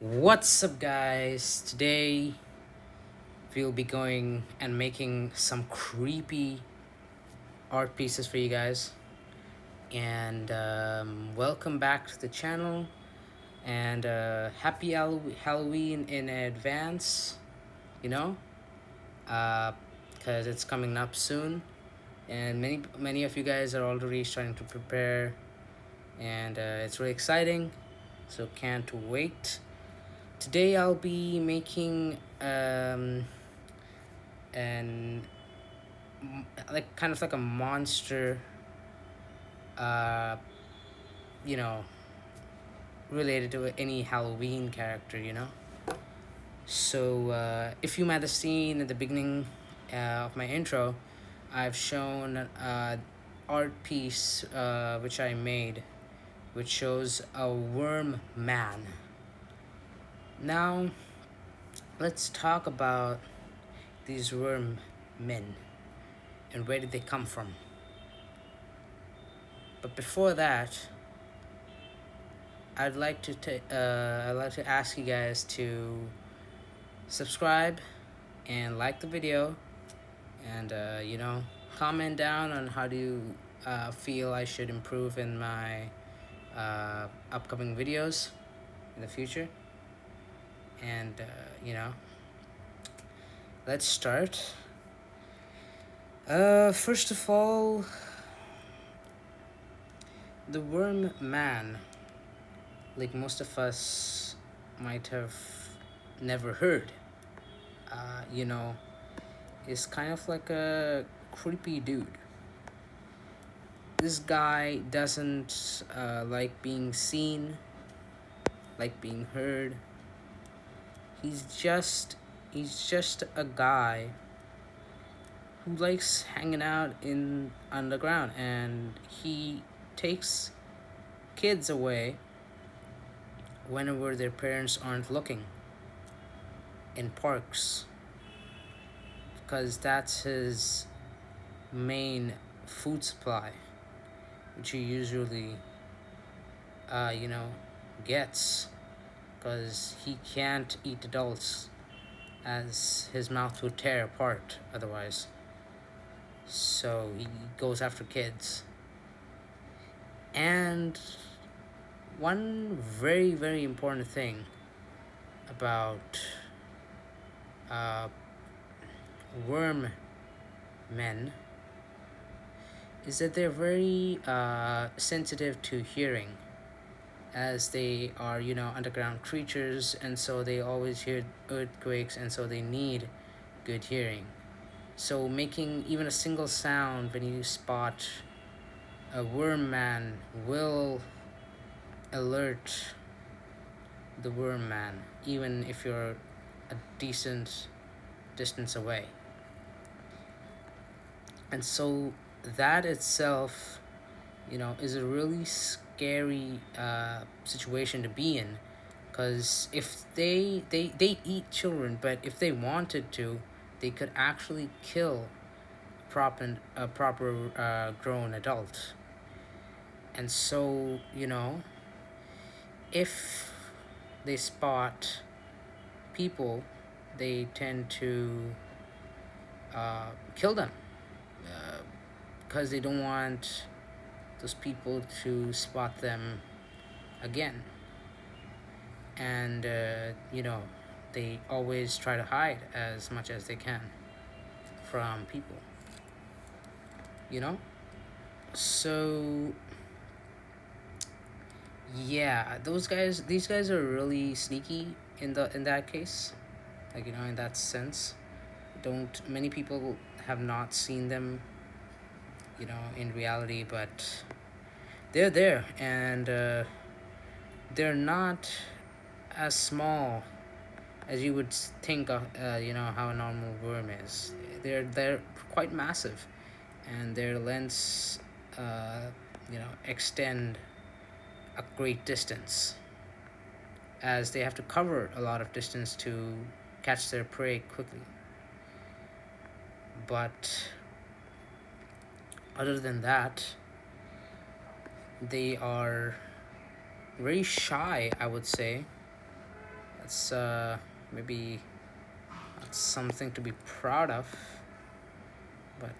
What's up, guys? Today we'll be going and making some creepy art pieces for you guys. And welcome back to the channel. And happy Halloween in advance, you know, because it's coming up soon. And many of you guys are already starting to prepare, and it's really exciting. So can't wait. Today I'll be making and like kind of like a monster, uh you know related to any Halloween character, so if you might have seen at the beginning of my intro, I've shown art piece which I made, which shows a worm man. Now let's talk about these worm men and where did they come from. But before that, I'd like to ask you guys to subscribe and like the video, and comment down on how do you feel I should improve in my upcoming videos in the future. And let's start. First of all, the worm man, like most of us might have never heard, uh, you know, is kind of like a creepy dude. This guy doesn't like being seen, like being heard. He's just he's just a guy who likes hanging out in underground, and he takes kids away whenever their parents aren't looking in parks, because that's his main food supply, which he usually uh, you know gets, because he can't eat adults as his mouth would tear apart otherwise. So he goes after kids. And one very, very important thing about uh, worm men is that they're very sensitive to hearing, as they are, underground creatures, and so they always hear earthquakes, and so they need good hearing. So making even a single sound when you spot a worm man will alert the worm man, even if you're a decent distance away. And so that itself, is a really scary situation to be in, because if they eat children, but if they wanted to, they could actually kill a proper grown adult. And so, if they spot people, they tend to kill them, because they don't want those people to spot them again. And they always try to hide as much as they can from people, so yeah, these guys are really sneaky in that case, like, in that sense. Don't Many people have not seen them, in reality, but they're there, and they're not as small as you would think of, how a normal worm is. They're quite massive, and their lengths extend a great distance, as they have to cover a lot of distance to catch their prey quickly. But other than that, they are very shy, I would say, It's maybe not something to be proud of, but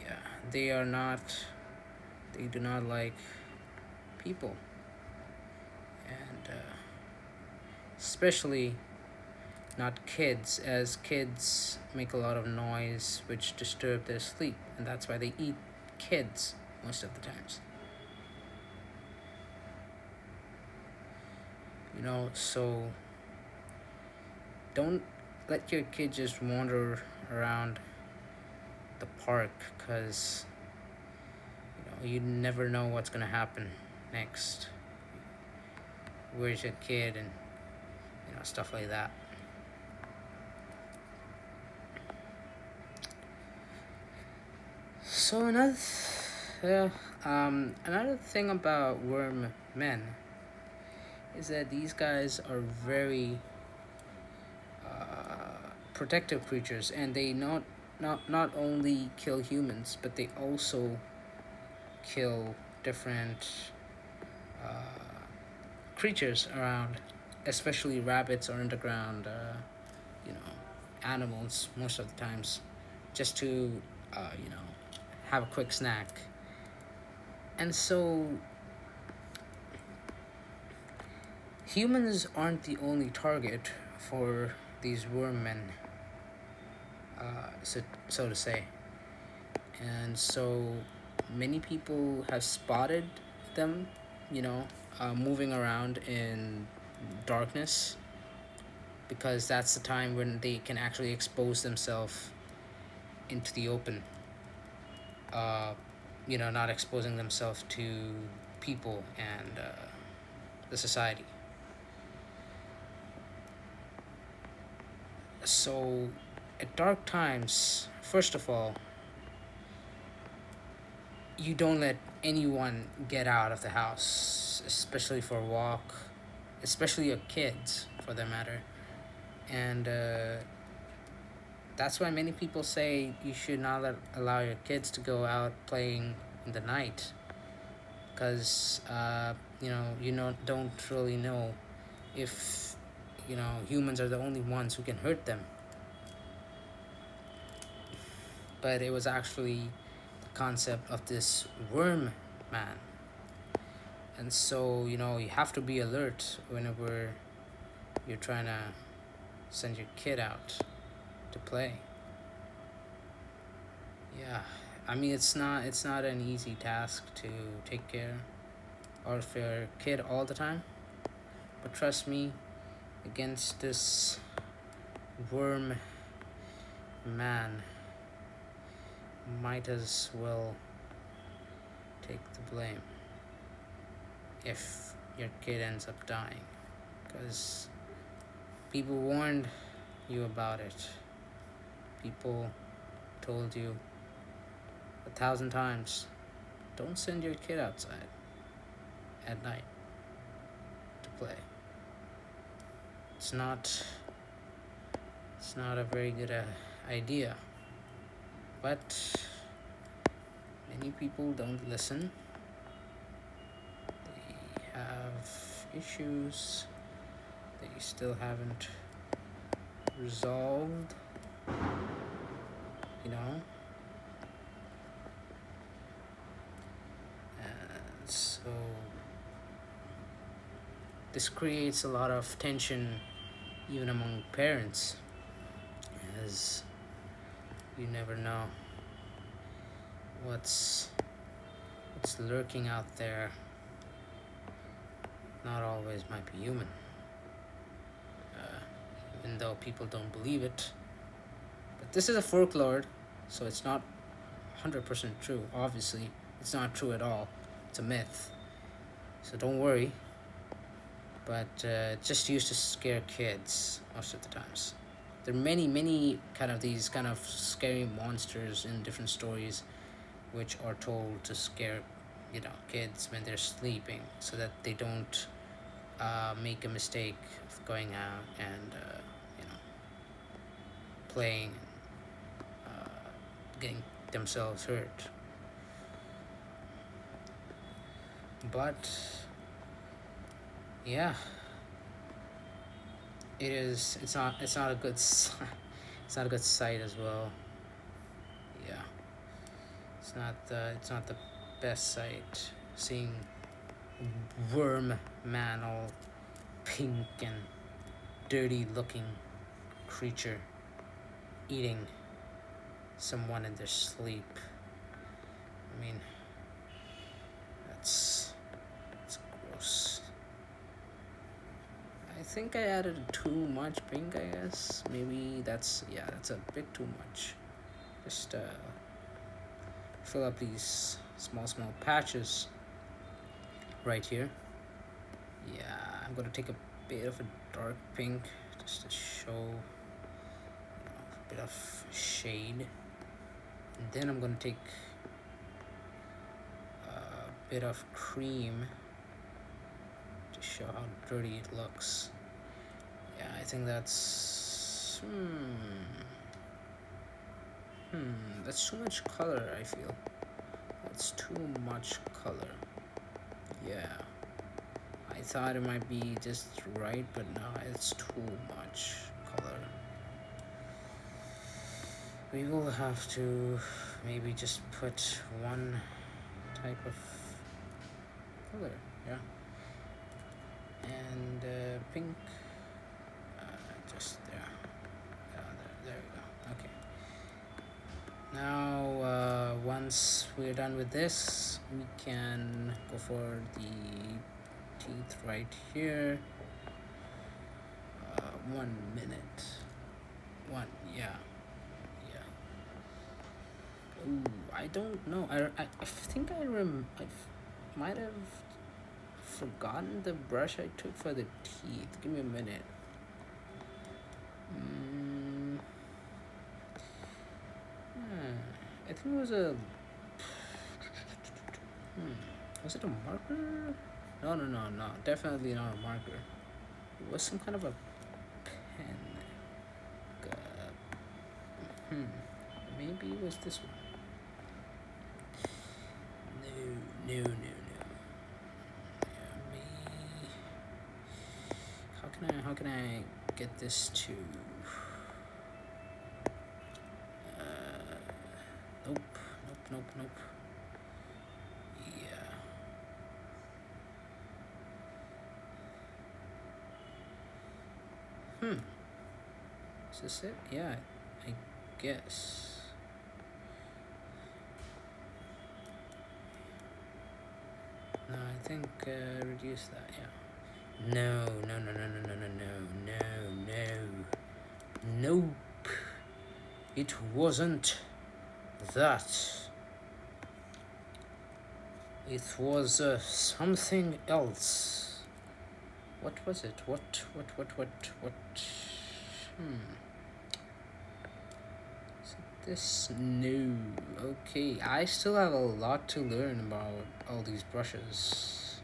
yeah, they are not. They do not like people, and especially not kids, as kids make a lot of noise which disturb their sleep, and that's why they eat kids most of the times. So don't let your kid just wander around the park, because you never know what's gonna happen next. Where's your kid, and stuff like that. So another thing about worm men is that these guys are very protective creatures, and they not only kill humans, but they also kill different creatures around, especially rabbits or underground, you know, animals most of the times, just to, have a quick snack. And so humans aren't the only target for these worm men, so to say. And so many people have spotted them, moving around in darkness, because that's the time when they can actually expose themselves into the open, uh, not exposing themselves to people and the society. So, at dark times, first of all, you don't let anyone get out of the house, especially for a walk, especially your kids, for that matter. And that's why many people say you should not allow your kids to go out playing in the night, because don't really know if humans are the only ones who can hurt them. But it was actually the concept of this worm man. And so you have to be alert whenever you're trying to send your kid out to play. Yeah, I mean, it's not an easy task to take care of your kid all the time, but trust me, against this worm man, might as well take the blame if your kid ends up dying, because people warned you about it. People told you 1,000 times, don't send your kid outside at night to play. It's not a very good idea. But many people don't listen. They have issues they still haven't resolved, you know. And so this creates a lot of tension even among parents, as you never know what's lurking out there. Not always might be human, even though people don't believe it. But this is a folklore, so it's not 100% true. Obviously, it's not true at all. It's a myth. So don't worry. But just used to scare kids most of the times. There are many kind of these kind of scary monsters in different stories, which are told to scare, kids when they're sleeping, so that they don't make a mistake of going out and playing, getting themselves hurt. But yeah, it is. It's not a good. It's not a good sight as well. Yeah, it's not the best sight. Seeing worm man all pink and dirty looking creature eating someone in their sleep. I mean, that's gross. I think I added too much pink, I guess. Maybe that's a bit too much. Just fill up these small patches right here. Yeah, I'm gonna take a bit of a dark pink just to show a bit of shade. And then I'm gonna take a bit of cream to show how dirty it looks. Yeah, I think that's that's too much color, I feel. That's too much color. Yeah. I thought it might be just right, but no, it's too much color. We will have to maybe just put one type of color, yeah. And pink, just there. There we go. Okay. Now, once we're done with this, we can go for the teeth right here. 1 minute. Yeah. Ooh, I don't know. I think I might have forgotten the brush I took for the teeth. Give me a minute. I think it was a. Was it a marker? No. Definitely not a marker. It was some kind of a pen. Maybe it was this one. No. Yeah, how can I get this to? Nope. Yeah. Is this it? Yeah, I guess. No, I think reduce that. Yeah. No. Nope. It wasn't that. It was something else. What was it? What? Is it this? No. Okay, I still have a lot to learn about all these brushes.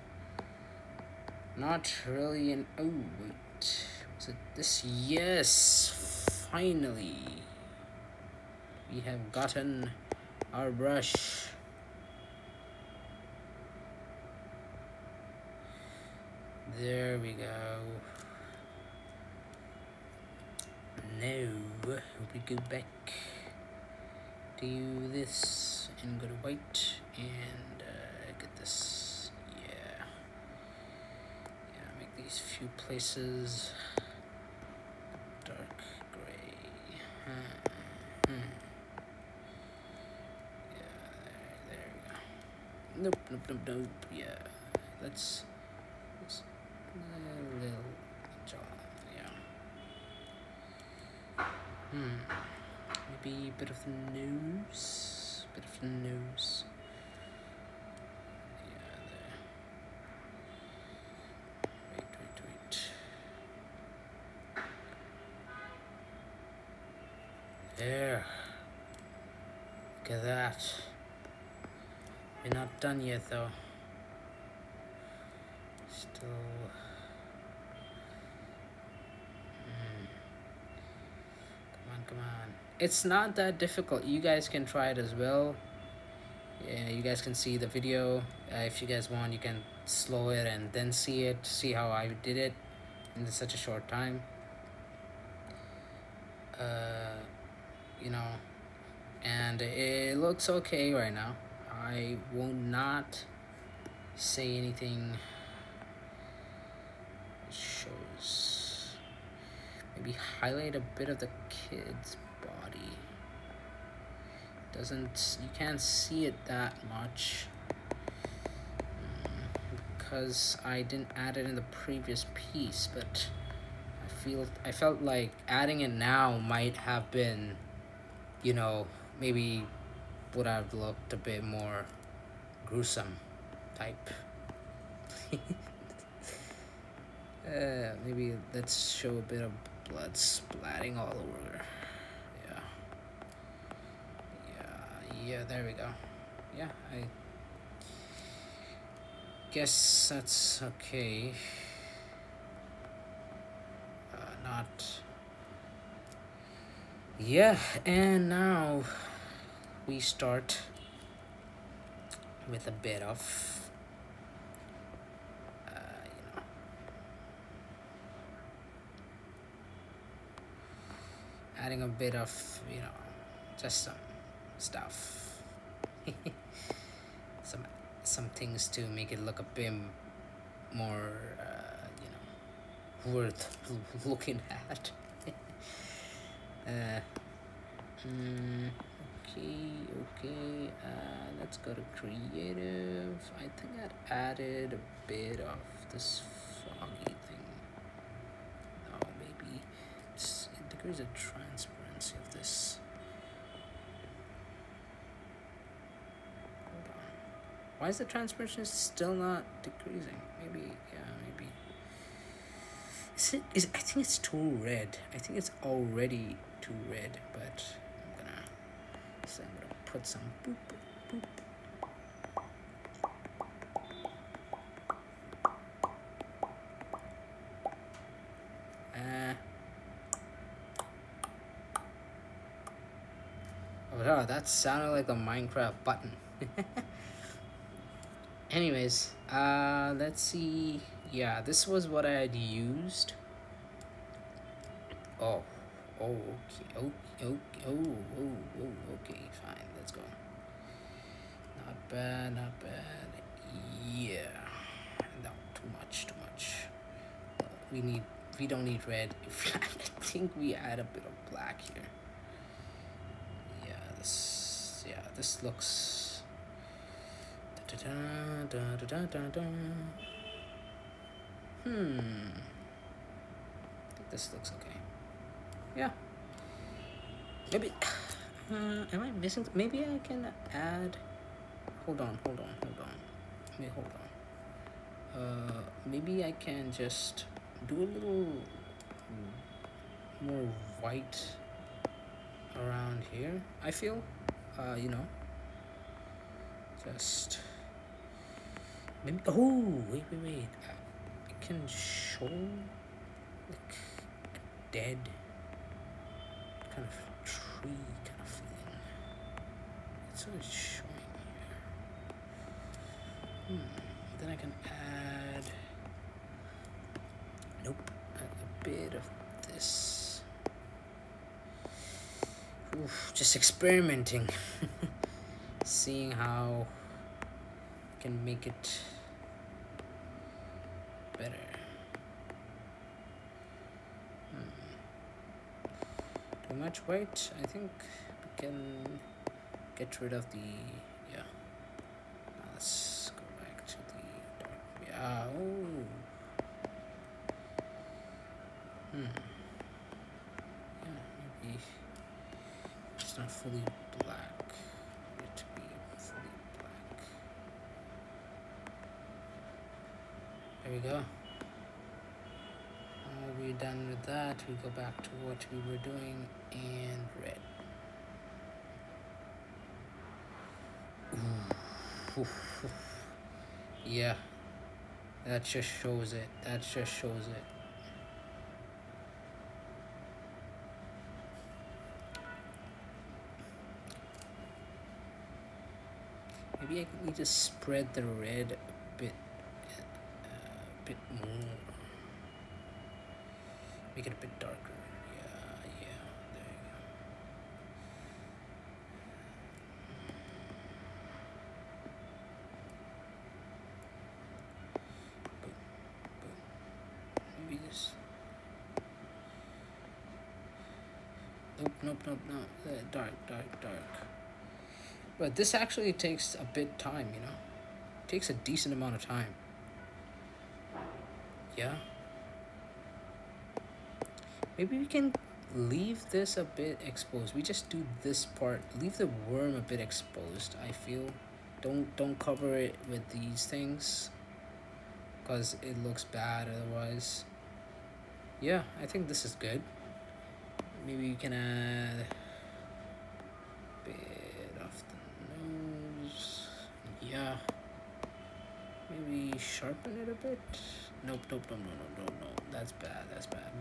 Not really an. Oh, wait. Was it this? Yes! Finally! We have gotten our brush. There we go. Now we go back to this and go to white and get this. Yeah, make these few places dark gray. Yeah, there we go. Nope. Yeah, let's a little jaw. Yeah. Maybe a bit of the nose. Yeah, there. Wait. There. Look at that. We're not done yet though. Still. Come on. It's not that difficult. You guys can try it as well. Yeah, you guys can see the video. If you guys want, you can slow it and then see how I did it in such a short time. uh, you know, and it looks okay right now. I will not say anything. It shows, maybe highlight a bit of the kid's body. Doesn't, you can't see it that much because I didn't add it in the previous piece, but I felt like adding it now might have been, maybe would have looked a bit more gruesome type. Maybe let's show a bit of blood splatting all over. Yeah. Yeah, there we go. Yeah, I guess that's okay. Not. Yeah, and now we start with a bit of, adding a bit of, just some stuff. some some things to make it look a bit more, worth looking at. uh, okay. Let's go to creative. I think I'd added a bit of this foggy thing. Oh, maybe it's degrees of transparency of this. Hold on. Why is the transparency still not decreasing? Maybe, yeah, maybe. I think it's too red. I think it's already too red, but I'm gonna put some boop, boop. Oh, that sounded like a Minecraft button. Anyways, let's see. Yeah, this was what I had used. Oh, okay, okay, fine, let's go. Not bad. Yeah, no, too much. We don't need red. I think we add a bit of black here. This looks. I think this looks okay. Yeah. Maybe. Am I missing? Maybe I can add. Hold on. Wait, hold on. Maybe I can just do a little more white around here. I feel, just maybe. Oh, wait. I can show like a dead kind of tree kind of feeling. It's what it's showing here. Then I can add. Nope. A bit of this. Oof, just experimenting. Seeing how I can make it better. Too much white? I think we can get rid of the. Yeah. Now let's go back to the dark. Yeah. Oh. Yeah, maybe it's not fully black. It to be fully black. There we go. Now we're done with that. We go back to what we were doing in red. Ooh. Yeah, that just shows it. Maybe I need to spread the red a bit more. Make it a bit darker. Yeah. There maybe this. Nope, no. Dark. But this actually takes a bit time, you know? It takes a decent amount of time. Yeah. Maybe we can leave this a bit exposed. We just do this part. Leave the worm a bit exposed, I feel. Don't cover it with these things, because it looks bad otherwise. Yeah, I think this is good. Maybe we can add a bit of the nose. Yeah. Maybe sharpen it a bit. Nope, no. That's bad.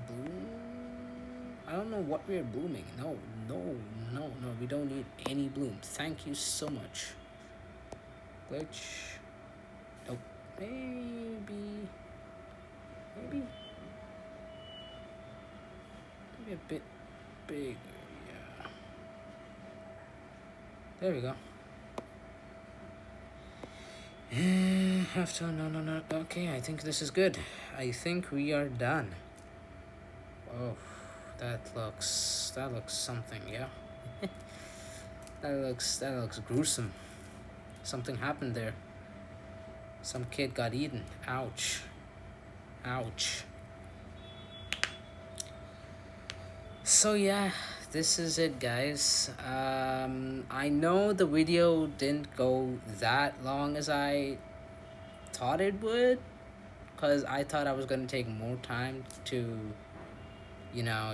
Bloom. I don't know what we're blooming. No. We don't need any bloom. Thank you so much. Glitch. Nope. Maybe a bit bigger. Yeah. There we go. Have to no. Okay, I think this is good. I think we are done. Oh, that looks something. Yeah. that looks gruesome. Something happened there. Some kid got eaten. Ouch. So yeah, this is it, guys. I know the video didn't go that long as I thought it would, because I thought I was going to take more time to,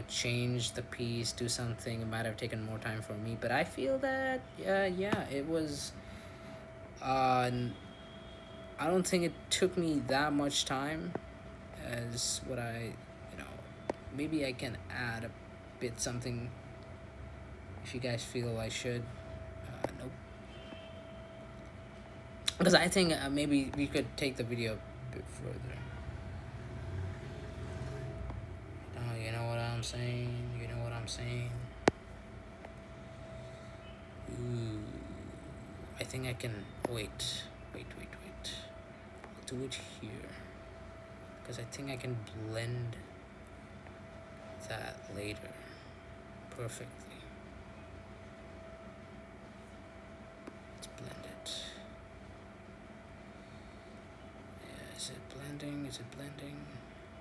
change the piece, do something. It might have taken more time for me, but I feel that it was I don't think it took me that much time as what maybe I can add a bit something if you guys feel I should. Nope. Because I think maybe we could take the video a bit further. You know what I'm saying? Ooh. I think I can... Wait. I'll do it here. Because I think I can blend that later perfectly. Let's blend it. Yeah, is it blending?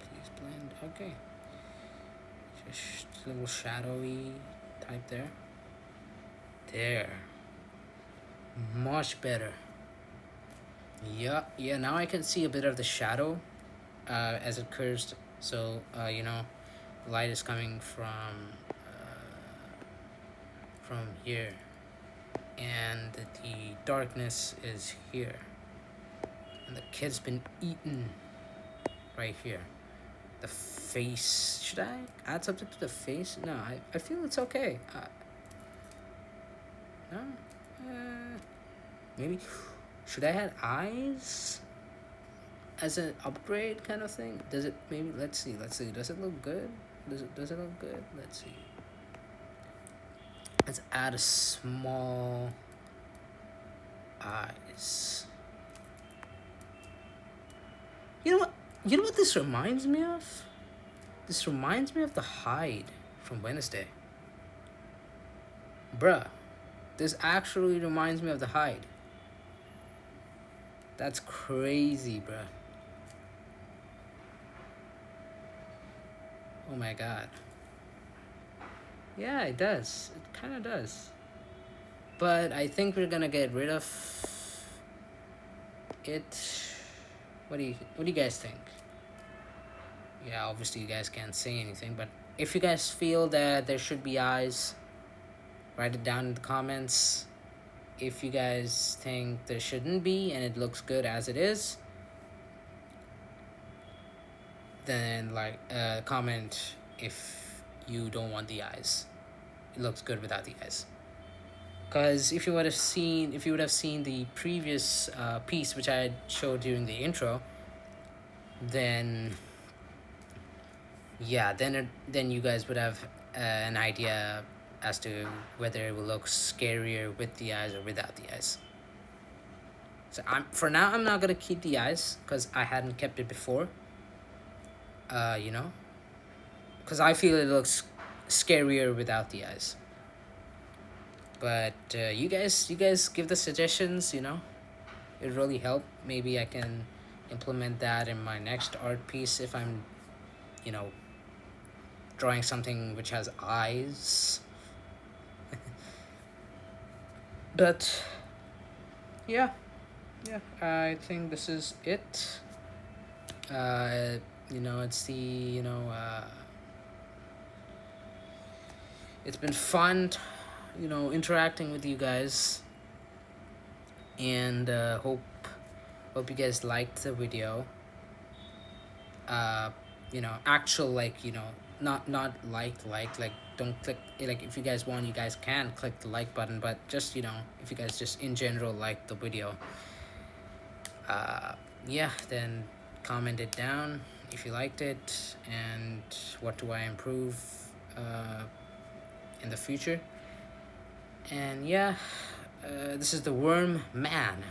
Please blend. Okay. Just a little shadowy type there. There. Much better. Yeah, now I can see a bit of the shadow as it curves. So, light is coming from here, and the darkness is here, and the kid's been eaten right here. The face, should I add something to the face? No, I feel it's okay. No, maybe should I add eyes as an upgrade kind of thing? Does it? Maybe let's see. Does it look good? Does it look good? Let's see. Let's add a small eyes. You know what this reminds me of? This reminds me of the hide from Wednesday. Bruh, this actually reminds me of the hide. That's crazy, bruh. Oh my god. Yeah, it does. It kind of does. But I think we're gonna get rid of it. What do you guys think? Yeah, obviously you guys can't say anything, but if you guys feel that there should be eyes, write it down in the comments. If you guys think there shouldn't be and it looks good as it is, then comment if you don't want the eyes. It looks good without the eyes. Because if you would have seen the previous piece which I showed during the intro, then then you guys would have an idea as to whether it will look scarier with the eyes or without the eyes. So for now I'm not gonna keep the eyes because I hadn't kept it before. You know, because I feel it looks scarier without the eyes. But you guys give the suggestions. You know, it really helped. Maybe I can implement that in my next art piece if I'm, you know, drawing something which has eyes. But yeah, yeah, I think this is it. You know, it's the, it's been fun, you know, interacting with you guys, and hope you guys liked the video. Uh, you know, actual, like, you know, not like don't click, like, if you guys want, you guys can click the like button, but just, you know, if you guys just in general like the video, uh, yeah, then comment it down if you liked it, and what do I improve uh, in the future. And yeah, this is the Worm Man,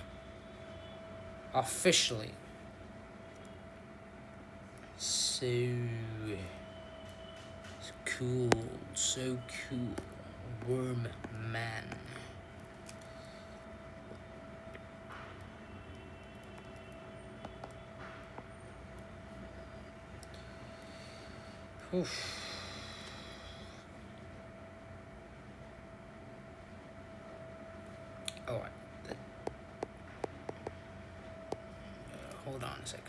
officially. So cool, so cool. Worm Man. Oof. Oh, hold on a second.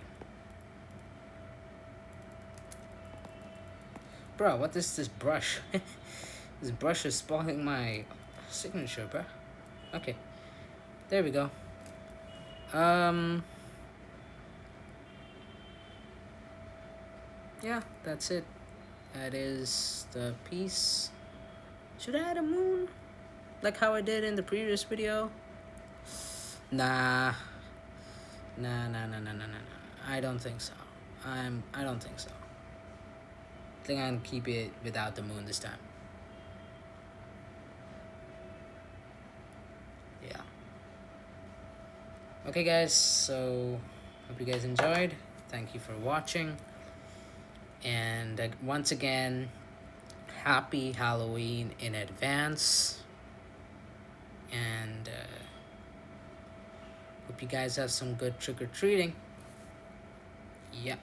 Bro, what is this brush? This brush is spoiling my signature, bro. Okay, there we go. Yeah, that's it. That is the piece. Should I add a moon? Like how I did in the previous video? Nah. Nah. I don't think so. I don't think so. I think I'm gonna keep it without the moon this time. Yeah. Okay, guys, so hope you guys enjoyed. Thank you for watching. And once again, happy Halloween in advance. And hope you guys have some good trick-or-treating. Yeah.